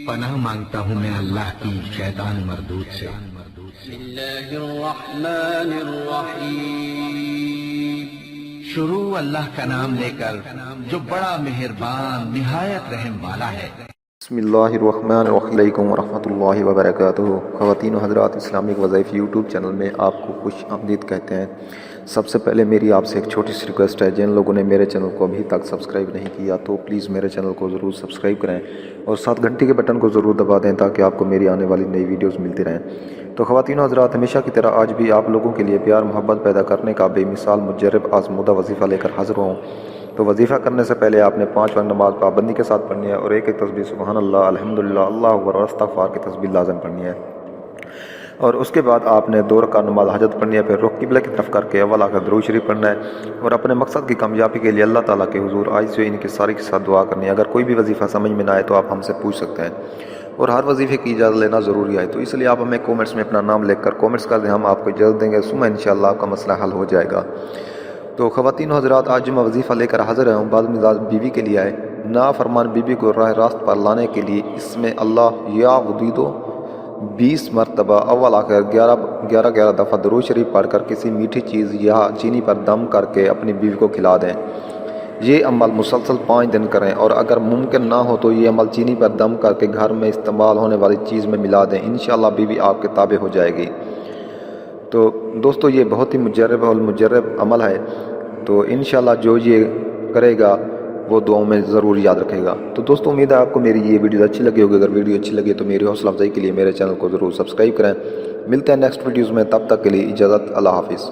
پناہ مانگتا ہوں میں اللہ کی شیطان مردود سے۔ بسم اللہ الرحمن الرحیم۔ شروع اللہ کا نام لے کر جو بڑا مہربان نہایت رحم والا ہے۔ بسم اللہ الرحمن الرحیم ورحمۃ اللہ وبرکاتہ۔ خواتین و حضرات، اسلامک وظائف یوٹیوب چینل میں آپ کو خوش آمدید کہتے ہیں۔ سب سے پہلے میری آپ سے ایک چھوٹی سی ریکویسٹ ہے، جن لوگوں نے میرے چینل کو ابھی تک سبسکرائب نہیں کیا تو پلیز میرے چینل کو ضرور سبسکرائب کریں اور ساتھ گھنٹی کے بٹن کو ضرور دبا دیں تاکہ آپ کو میری آنے والی نئی ویڈیوز ملتی رہیں۔ تو خواتین و حضرات، ہمیشہ کی طرح آج بھی آپ لوگوں کے لیے پیار محبت پیدا کرنے کا بے مثال مجرب آزمودہ وظیفہ لے کر حاضر ہوں۔ تو وظیفہ کرنے سے پہلے آپ نے 5 وقت نماز پابندی کے ساتھ پڑھنی ہے اور ایک تسبیح سبحان اللہ، الحمدللہ، اللہ اکبر اور استغفار کی تسبیح لازم پڑھنی ہے، اور اس کے بعد آپ نے 2 رکعت نماز حاجت پڑھنی ہے۔ پھر رخ قبلہ کی طرف کر کے اول آ کر درود شریف پڑھنا ہے اور اپنے مقصد کی کامیابی کے لیے اللہ تعالیٰ کے حضور عاجزی و انکساری کے ساتھ دعا کرنی ہے۔ اگر کوئی بھی وظیفہ سمجھ میں نہ آئے تو آپ ہم سے پوچھ سکتے ہیں، اور ہر وظیفے کی اجازت لینا ضروری ہے، تو اس لیے آپ ہمیں کومنٹس میں اپنا نام لکھ کر کومنٹس کر دیں، ہم آپ کو اجازت دیں گے، ثم انشاءاللہ آپ کا مسئلہ حل ہو جائے گا۔ تو خواتین و حضرات، آج جو میں وظیفہ لے کر حاضر ہوں بعض مزاج بیوی کے لیے ہے۔ نافرمان بیوی کو راہ راست پر لانے کے لیے اس میں اللہ یا ودیدو 20 مرتبہ اول آ کر 11 دفعہ درود شریف پڑھ کر کسی میٹھی چیز یا چینی پر دم کر کے اپنی بیوی کو کھلا دیں۔ یہ عمل مسلسل 5 دن کریں، اور اگر ممکن نہ ہو تو یہ عمل چینی پر دم کر کے گھر میں استعمال ہونے والی چیز میں ملا دیں، انشاءاللہ بیوی آپ کے تابع ہو جائے گی۔ تو دوستو، یہ بہت ہی مجرب عمل ہے، تو انشاءاللہ جو یہ کرے گا وہ دعاؤں میں ضرور یاد رکھے گا۔ تو دوستو، امید ہے آپ کو میری یہ ویڈیو اچھی لگی ہوگی۔ اگر ویڈیو اچھی لگی تو میری حوصلہ افزائی کے لیے میرے چینل کو ضرور سبسکرائب کریں۔ ملتے ہیں نیکسٹ ویڈیوز میں، تب تک کے لیے اجازت، اللہ حافظ۔